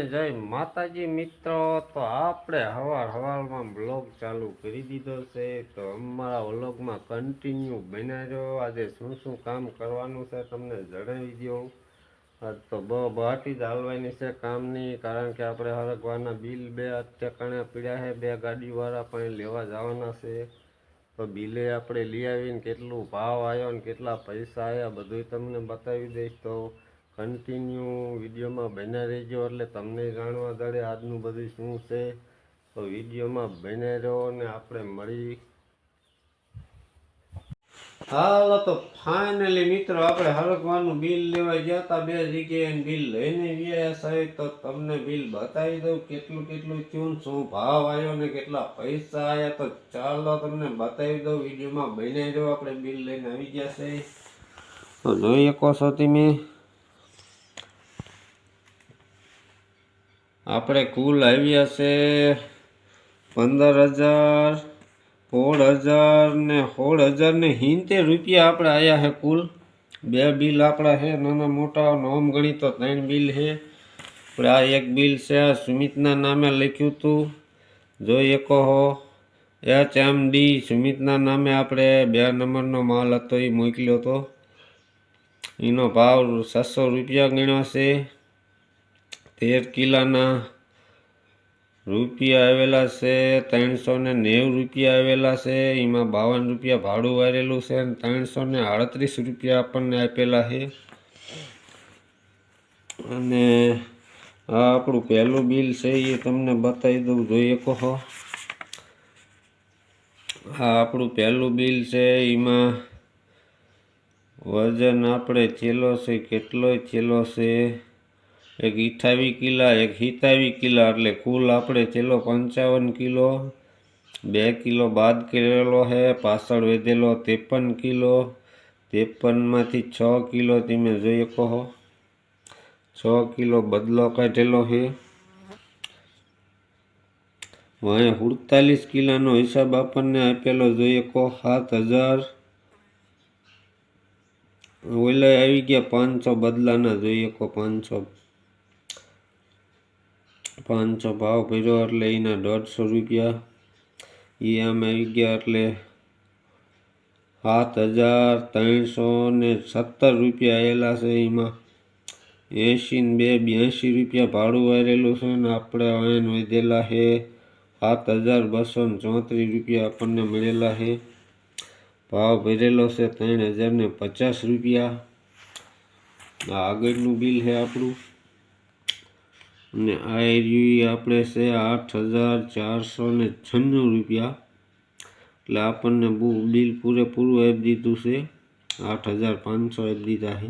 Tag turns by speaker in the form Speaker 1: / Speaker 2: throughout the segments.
Speaker 1: જય માતાજી મિત્રો। તો આપણે હવારમાં બ્લોગ ચાલુ કરી દીધો છે। તો અમારા વ્લોગમાં કન્ટિન્યુ બન્યા રહ્યો। આજે શું કામ કરવાનું છે તમને જણાવી દઉં। તો બહાટી જ હાલવાની છે કામની, કારણ કે આપણે હરગવાના બિલ બે ઠેકાણે પીડ્યા છે। બે ગાડીવાળા પણ લેવા જવાના છે। તો બિલે આપણે લઈ આવીને કેટલું ભાવ આવ્યો ને કેટલા પૈસા આવ્યા બધું તમને બતાવી દઈશ। તો કન્ટિન્યુ વિડીયોમાં બન્યા રહેજો એટલે તમને જાણવા દડે આજનું બધું શું છે। તો વિડીયોમાં બન્યા રહો ને આપણે મળી। હાલો તો ફાઇનલી મિત્રો આપણે હરગવાનું બિલ લેવા ગયા હતા। બે જગ્યાએ બિલ લઈને ગયા છે। તો તમને બિલ બતાવી દઉં કેટલું થયું, શું ભાવ આવ્યો ને કેટલા પૈસા આવ્યા। તો ચાલો તમને બતાવી દઉં, વિડીયોમાં બન્યા રહો। આપણે બિલ લઈને આવી ગયા છે તો જોઈ શકો છો તમે। આપણે કુલ આવ્યા છે 15,000, 16,000 ને 16,070 રૂપિયા આપણે આવ્યા છે કુલ। બે બિલ આપણા છે નાના મોટા, નોમ ગણી તો 3 બિલ છે। આપણે આ એક બિલ છે આ સુમિતના નામે લખ્યું હતું, જોઈ શકો છો। HMD સુમિતના નામે આપણે 2 નંબરનો માલ હતો એ મોકલ્યો હતો। એનો ભાવ 600 રૂપિયા ગણ્યો છે। 13 કિલાના રૂપિયા આવેલા છે 390 રૂપિયા આવેલા છે। એમાં 52 રૂપિયા ભાડું વારેલું છે અને 338 રૂપિયા આપણને આપેલા છે। અને આ આપણું પહેલું બિલ છે એ તમને બતાવી દઉં, જોઈ શકો છો। આ આપણું પહેલું બિલ છે, એમાં વજન આપણે થેલો છે, કેટલો થેલો છે, એક 28 કિલા એક 27 કિલા, એટલે કુલ આપણે થેલો 55 કિલો। 2 કિલો બાદ કરેલો છે, પાછળ વધેલો 53 કિલો। 53માંથી 6 કિલો તમે જોઈ શકો છો, 6 કિલો બદલો કાઢેલો છે। અહીં 48 કિલાનો હિસાબ આપણને આપેલો, જોઈ શકો। 7,000 ઓલા આવી ગયા 500 બદલાના, જોઈ શકો। 500 ભાવ ભર્યો એટલે એના 150 રૂપિયા એ આમ આવી ગયા, એટલે 7,317 રૂપિયા આવેલા છે। એમાં 80 ને 82 રૂપિયા ભાડું વારેલું છે ને આપણે અહીં વધેલા છે 7,234 રૂપિયા આપણને મળેલા છે। ભાવ ભરેલો છે 3,050 રૂપિયા। આ આગળનું બિલ છે આપણું, અને આ એરિયું આપણે છે 8,496 રૂપિયા। એટલે આપણને બિલ પૂરેપૂરું આપી દીધું છે, 8,500 આપી દીધા છે।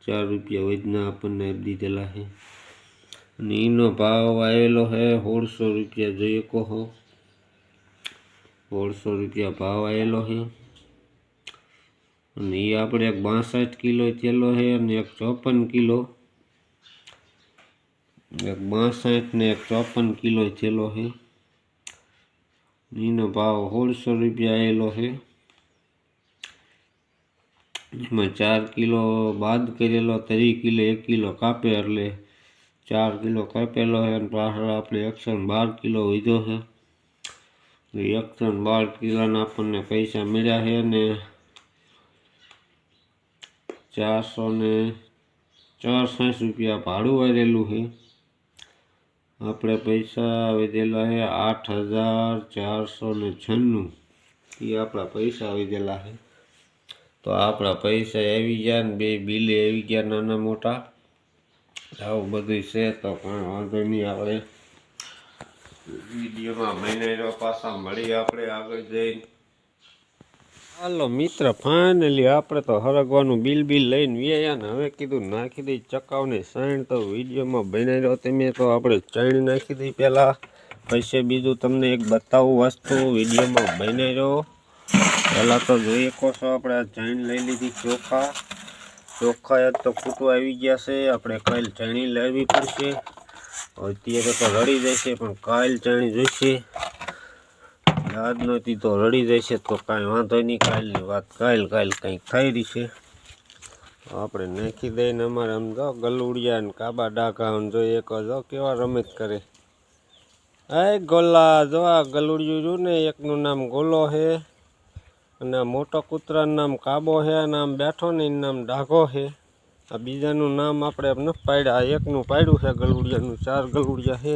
Speaker 1: 4 રૂપિયા વધના આપણને આપી દીધેલા છે। અને એનો ભાવ આવેલો છે 1600 રૂપિયા, જોઈ શકો છો। 1600 રૂપિયા ભાવ આવેલો છે। અને એ આપણે એક 62 કિલો થેલો છે અને એક 54 કિલો, એક 62 ને એક 54 કિલો થેલો છે। એનો ભાવ 1600 રૂપિયા આવેલો છે। એમાં 4 કિલો બાદ કરેલો, 3 કિલો 1 કિલો કાપે એટલે 4 કિલો કાપેલો છે અને પાછળ આપણે 112 કિલો વધ્યો છે। 112 કિલોના આપણને પૈસા મળ્યા છે અને 464 રૂપિયા ભાડું વારેલું છે। આપણે પૈસા વધેલા છે 8,496, એ આપણા પૈસા વધેલા છે। તો આપણા પૈસા આવી ગયા ને બે બિલે આવી ગયા નાના મોટા, આવું બધું છે। તો કંઈ વાંધો નહીં, આપણે વિડીયોમાં બન્યા પાછા મળી આપણે આગળ જઈને। હાલો મિત્ર, ફાઇનલી આપણે તો હરગવાનું બિલ લઈને વ્યાયા ને હવે કીધું નાખી દઈ ચકાવને સાઈન। તો વિડીયોમાં બન્યા રહ્યો તમે। તો આપણે ચણ નાખી દઈ પહેલાં, પછી બીજું તમને એક બતાવું વસ્તુ, વિડીયોમાં બન્યા રહ્યો। પહેલાં તો જોઈ શકો છો આપણે આ ચણ લઈ લીધી ચોખા જ તો ખૂટવા આવી ગયા છે। આપણે કાલ ચણી લાવવી પડશે, અત્યારે તો રડી જશે પણ કાલ ચણી જોઈશે। યાદ નહોતી તો રડી જશે, તો કાંઈ વાંધો નહીં, કાલની વાત કાલ કંઈક થઈ રહી છે। આપણે નાખી દઈને અમારે આમ જો ગલુડિયા ને કાબા ડાઘા જો એક જો કેવા રમત કરે. એ ગોલા જો આ ગલુડિયું રહ્યું ને એકનું નામ ગોલો છે અને મોટો કૂતરાનું નામ કાબો છે અને આમ બેઠો ને એનું નામ ડાઘો છે. આ બીજાનું નામ આપણે નથી પાડ્યા, આ એકનું પાડ્યું છે ગલુડિયાનું. 4 ગલુડિયા છે.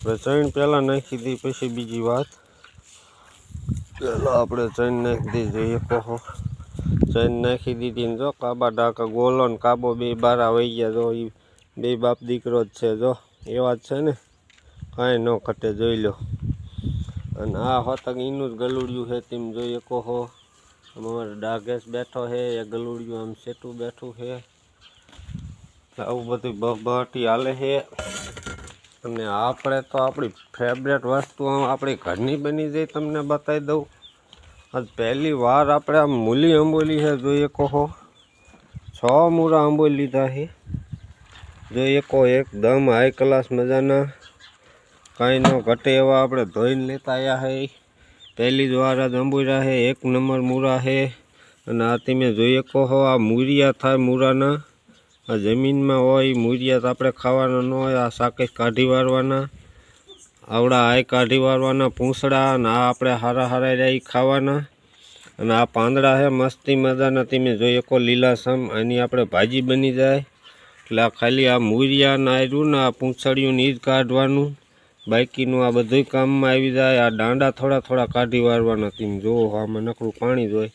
Speaker 1: આપણે ચણ પહેલાં નાખી દઈએ પછી બીજી વાત. પહેલાં આપણે ચણ નાખી દઈએ જોઈએ કહો. ચણ નાખી દીધી ને જો કાબા ડાકા ગોલો ને કાબો બે બારા વહી ગયા. જો એ બે બાપ દીકરો જ છે, જો એવા જ છે ને, કાંઈ ન ઘટે જોઈ લો. અને આ હોતક એનું જ ગલુડિયું છે તેમ જોઈએ કહો. અમારે ડાઘેશ બેઠો છે, એ ગલુડિયું આમ સેટું બેઠું છે. આવું બધું બહટી હાલે છે. અને આપણે તો આપણી ફેવરેટ વસ્તુ આપણી ઘરની બની જાય તમને બતાવી દઉં. આજ પહેલી વાર આપણે આમ મૂલી આંબોલી છે જોઈએ કહો. 6 મૂળા આંબોલી લીધા છે જોઈએ કહો. એકદમ હાઈ ક્લાસ મજાના, કાંઈ ન ઘટે એવા આપણે ધોઈને લેતા આવ્યા છે. પહેલી જ વાર આજ આંબોલ્યા છે. 1 નંબર મૂળા છે. અને આ તમે જોઈએ કહો આ મૂરિયા થાય મૂળાના. આ જમીનમાં હોય મૂરિયા તો આપણે ખાવાના ન હોય. આ શાકે કાઢી વારવાના, આવડા હાઈ કાઢી વારવાના પૂંછડા. અને આ આપણે હારા હારા રહ્યા ખાવાના. અને આ પાંદડા છે મસ્તી મજાના તમે જોઈએ કહો લીલાસમ. આની આપણે ભાજી બની જાય. એટલે આ ખાલી આ મૂરિયા ને આવ્યું ને આ પૂંછડિયું ને જ કાઢવાનું, બાકીનું આ બધું કામમાં આવી જાય. આ દાંડા થોડા થોડા કાઢી વારવાના. તમે જુઓ આમાં નકરું પાણી જ હોય,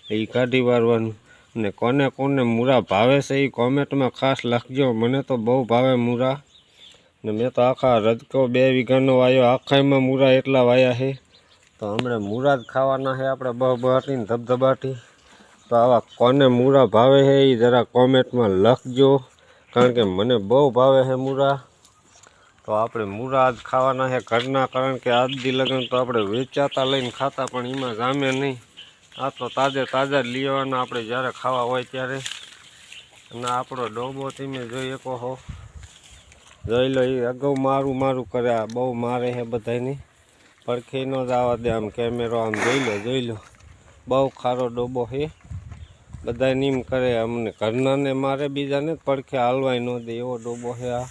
Speaker 1: એ કાઢી વારવાનું. ને કોને કોને મૂળા ભાવે છે એ કોમેન્ટમાં ખાસ લખજો. મને તો બહુ ભાવે મૂળા. ને મેં તો આખા રજકો 2 વીઘાનો વાયો, આખામાં મૂળા એટલા વાયા છે. તો હમણાં મૂળા જ ખાવાના છે આપણે બહબાટી ને ધબધબાટી. તો આવા કોને મૂળા ભાવે છે એ જરા કોમેન્ટમાં લખજો, કારણ કે મને બહુ ભાવે છે મૂળા. તો આપણે મૂળા જ ખાવાના છે ઘરના, કારણ કે આજ દી લગન તો આપણે વેચાતા લઈને ખાતા પણ એમાં જામે નહીં. આ તો તાજા જ લેવાના આપણે જ્યારે ખાવા હોય ત્યારે. અને આપણો ડોબો તમે જોઈ કહો. જોઈ લો એ અગાઉ મારું કરે. આ બહુ મારે છે બધાની, પડખે ન જ આવવા દે. આમ કેમેરો આમ જોઈ લો બહુ ખારો ડોબો છે. બધાને એમ કરે, અમને ઘરનાને મારે, બીજાને પડખે હાલવાય ન દે એવો ડોબો છે આ.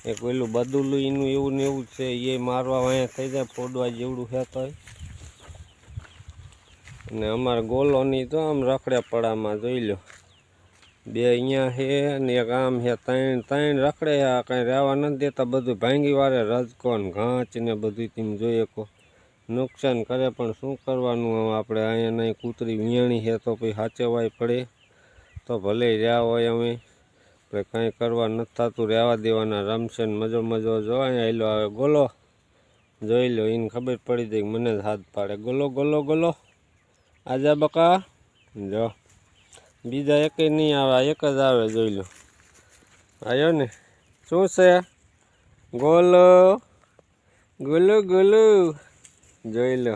Speaker 1: એક પેલું બદુલું એનું એવું ને એવું છે, એ મારવા અહીંયા થઈ જાય ફોડવા જેવડું છે તોય. અને અમારે ગોલોની તો આમ રખડે પડામાં જોઈ લો. 2 અહીંયા છે અને એક આમ છે. 3 રખડે છે. આ કાંઈ રહેવા નથી દેતા, બધું ભાંગી વારે. રજકો ને ઘાંચ ને બધું તમે જોઈએ કહો. નુકસાન કરે પણ શું કરવાનું. આપણે અહીંયા નહીં કૂતરી વિયાણી છે તો પછી સાચવવાય પડે. તો ભલે રહ્યા હોય અમે આપણે કાંઈ કરવા નથી થતું, રહેવા દેવાના. રમશે ને મજો જો અહીંયા હેલો આવે ગોલો. જોઈ લો એને ખબર પડી જાય મને જ હાથ પાડે. ગોલો આજા બકા. જો બીજા એકે નહીં આવે, એક જ આવે. જોઈ લો આવ્યો ને. શું છે ગોલો જોઈ લો.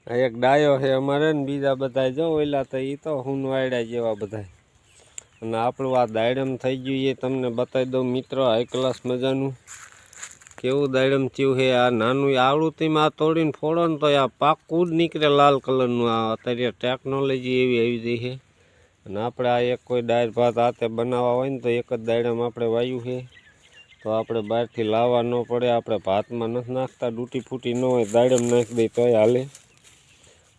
Speaker 1: આ એક ડાયો છે અમારે ને બીજા બધા જો ઓલા તો એ તો હું વાયડા જેવા બધા. અને આપણું આ દાયડમ થઈ ગયું એ તમને બતાવી દઉં મિત્રો. હાઈ ક્લાસ મજાનું કેવું દાયડમ થયું છે. આ નાનું આવડું આ તોડીને ફોડો ને તો આ પાકું જ નીકળે લાલ કલરનું. આ અત્યારે ટેકનોલોજી એવી આવી ગઈ છે. અને આપણે આ એક કોઈ દાળ ભાત હાથે બનાવવા હોય ને તો એક જ દાયડમ આપણે વાયું છે. તો આપણે બહારથી લાવવા ન પડે. આપણે ભાતમાં નથી નાખતા, ડૂટી ફૂટી ન હોય દાયડમ નાખી દઈએ તોય હાલે.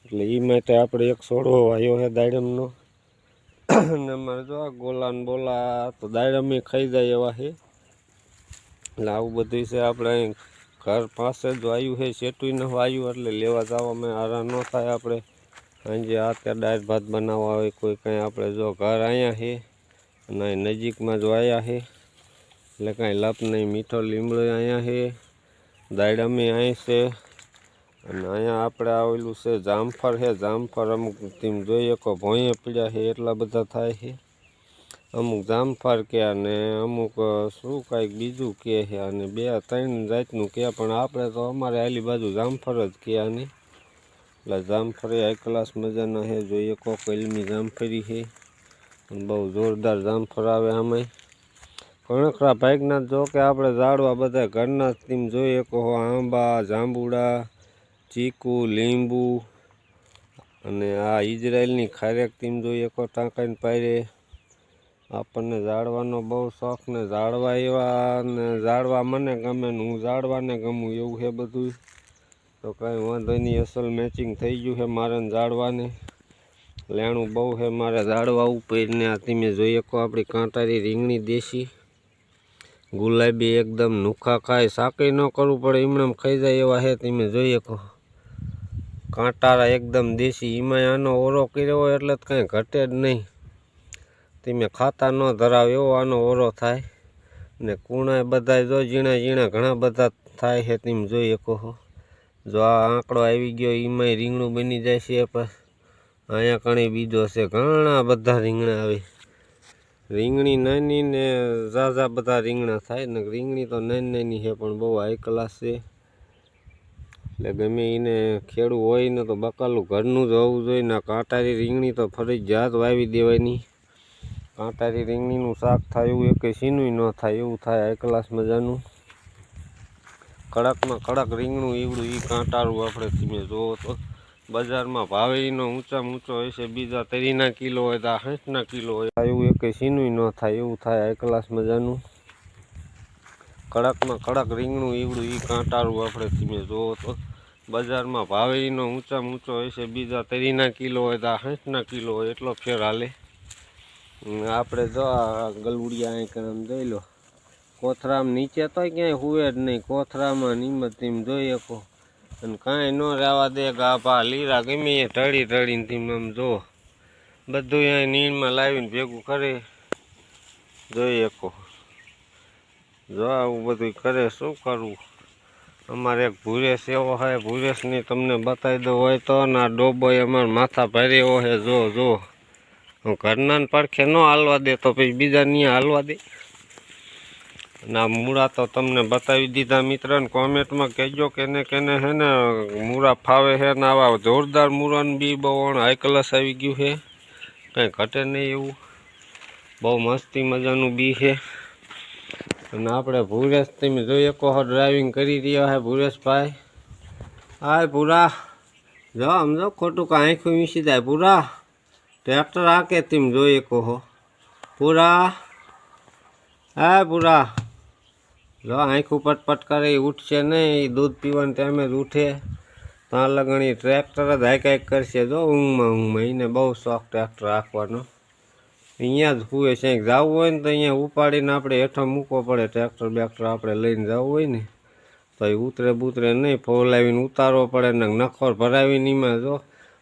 Speaker 1: એટલે એ માટે આપણે એક છોડવો વાયો છે દાયડમનો. અને અમારે જો આ ગોલા ને બોલા તો દાયડમ ખાઈ જાય એવા છે. એટલે આવું બધું છે. આપણે અહીં ઘર પાસે જ વાયું છે, સેટું ન વાયું એટલે લેવા જવામાં આરામ ન થાય. આપણે સાંજે આ ત્યાં દાળ ભાત બનાવવા હોય કોઈ કાંઈ. આપણે જો ઘર અહીંયા છે અને અહીં નજીકમાં જ વાયા છે એટલે કાંઈ લપ નહીં. મીઠો લીમડો અહીંયા છે, દાયડમે અહીં છે. અને અહીંયા આપણે આવેલું છે જામફળ છે. જામફળ અમુક તમે જોઈએ કહો ભોંયે પીડ્યા છે એટલા બધા થાય છે. અમુક જામફળ કે અને અમુક શું કાંઈક બીજું કહે છે. અને 2-3 જાતનું કહે, પણ આપણે તો અમારે આલી બાજુ જામફળ જ કહે આની. એટલે જામફળી હાઈ ક્લાસ મજાના છે. જોઈએ કહો કલમી જામફળી છે અને બહુ જોરદાર જામફળ આવે આમાંય. ઘણખરા ભાગના જો કે આપણે ઝાડવા બધા ઘરના તમે જોઈએ કહો. આંબા, જાંબુડા, ચીકુ, લીંબુ, અને આ ઇઝરાયલની ખારેક તીમ જોઈએ કો ટાંકાઈને પાયરે. આપણને ઝાડવાનો બહુ શોખ ને ઝાડવા એવા ને ઝાડવા મને ગમે ને હું ઝાડવાને ગમું એવું છે બધું. તો કાંઈ વાંધો નહીં, અસલ મેચિંગ થઈ ગયું છે મારે ઝાડવાને. લેણું બહુ છે મારે ઝાડવા ઉપર ને. આ તમે જોઈએ કો આપણી કાંટારી રીંગણી દેશી ગુલાબી એકદમ નુખા ખાય, સાકઈ ન કરવું પડે એમણે ખાઈ જાય એવા છે. તમે જોઈએ કહો કાંટારા એકદમ દેશી, એમાં આનો ઓરો કર્યો હોય એટલે કાંઈ ઘટે જ નહીં. તમે ખાતા ન ધરાવ એવો આનો ઓરો થાય ને. કૂણાય બધા જો ઝીણા ઝીણા ઘણા બધા થાય છે. તમે જોઈએ કહો જો આ આંકડો આવી ગયો એમાંય રીંગણું બની જાય છે. પણ અહીંયા કણી બીજો છે, ઘણા બધા રીંગણા આવે. રીંગણી નાની ને ઝાઝા બધા રીંગણા થાય ને. રીંગણી તો નાની નાની છે પણ બહુ હાઈ ક્લાસ છે. એટલે ગમે એને ખેડૂ હોય ને તો બકાલું ઘરનું જ હોવું જોઈએ ને. કાંટારી રીંગણી તો ફરજિયાત વાવી દેવાની. કાંટારી રીંગણીનું શાક થાય એવું એક સીનું ન થાય એવું થાય, હાઈ ક્લાસ મજાનું. કડકમાં કડક રીંગણું ઈવડું એ કાંટાળું આપણે તમે જોવો તો બજારમાં ભાવે એનો ઊંચામાં ઊંચો હોય છે. બીજા 30 કિલો હોય તો 60 કિલો હોય, એવું એક સીનું ન થાય એવું થાય, હાઈ ક્લાસ મજાનું. કડકમાં કડક રીંગણું ઈવડું એ કાંટાળું આપણે તમે જોવો તો બજારમાં ભાવે એનો ઊંચામાં ઊંચો હોય છે. બીજા 30 કિલો હોય તો 60 કિલો હોય, એટલો ફેર હાલે. આપણે જો આ ગલુડિયા અહીં કામ જોઈ લો, કોથરામાં નીચે તો ક્યાંય હુએ જ નહીં. કોથરામાં નિમત તેમ જોઈએ કહો અને કાંઈ ન રહેવા દે. ગાભા લીરા ગમે એ ઢળી ઢળીને તેમ આમ જો બધું અહીં નીણમાં લાવીને ભેગું કરે. જોઈએ કહો જો આવું બધું કરે, શું કરવું. અમારે એક ભૂરેશ એવો હોય, ભૂરેશની તમને બતાવી દો હોય તો ના ડોબો અમારા માથા ભારે એવો છે. જો જો હું ઘરના પડખે ન હાલવા દે તો પછી બીજા ત્યાં હાલવા દે. ના મૂળા તો તમને બતાવી દીધા મિત્રને. કોમેન્ટમાં કહેજો કેને કેને હે ને મૂળા ફાવે છે ને. આવા જોરદાર મૂળાનું બી બહુ હાઈ ક્લાસ આવી ગયું છે, કાંઈ ઘટે નહીં એવું. બહુ મસ્તી મજાનું બી છે. અને આપણે ભૂરેશ તમે જોઈએ કહો ડ્રાઇવિંગ કરી રહ્યા છે ભૂરેશભાઈ. હાય પૂરા જો સમજો ખોટું કાંઈ આંખું મીસી જાય. પૂરા ટ્રેક્ટર આકે તેમ જોઈએ કહો પૂરા. હા પૂરા જો આંખું પટપટ કરે ઉઠશે નહીં. એ દૂધ પીવાના ટાઈમે જ ઉઠે ત્યાં લગણી ટ્રેક્ટર જ હાઈક હાઈક કરશે. જો ઊંઘમાં એને બહુ શોખ ટ્રેક્ટર રાખવાનો. અહીંયા જ હુએ છે. જવું હોય ને તો અહીંયા ઉપાડીને આપણે હેઠો મૂકવો પડે. ટ્રેક્ટર બેક્ટર આપણે લઈને જવું હોય ને તો એ ઉતરે બૂતરે નહીં, ફોલાવીને ઉતારવો પડે ને. નખોર ભરાવીને એમાં જો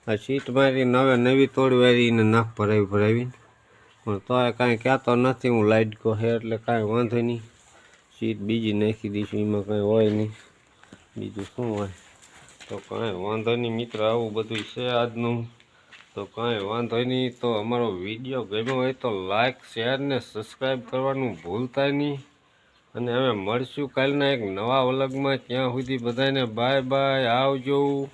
Speaker 1: આ સીટ મારીને હવે નવી તોડવારી એને નખ ભરાવીને. પણ તોય કાંઈ કહેતો નથી હું, લાઈટ કહે એટલે કાંઈ વાંધો નહીં. સીટ બીજી નાખી દઈશું, એમાં કાંઈ હોય નહીં, બીજું શું હોય. તો કાંઈ વાંધો નહીં મિત્ર, આવું બધું છે આજનું. તો કાંઈ વાંધો નહીં. તો અમારો વિડીયો ગમ્યો હોય તો લાઈક શેર ને સબસ્ક્રાઈબ કરવાનું ભૂલતા નહીં. અને અમે મળશું કાલના એક નવા વ્લોગમાં. ત્યાં સુધી બધાને બાય બાય, આવજો.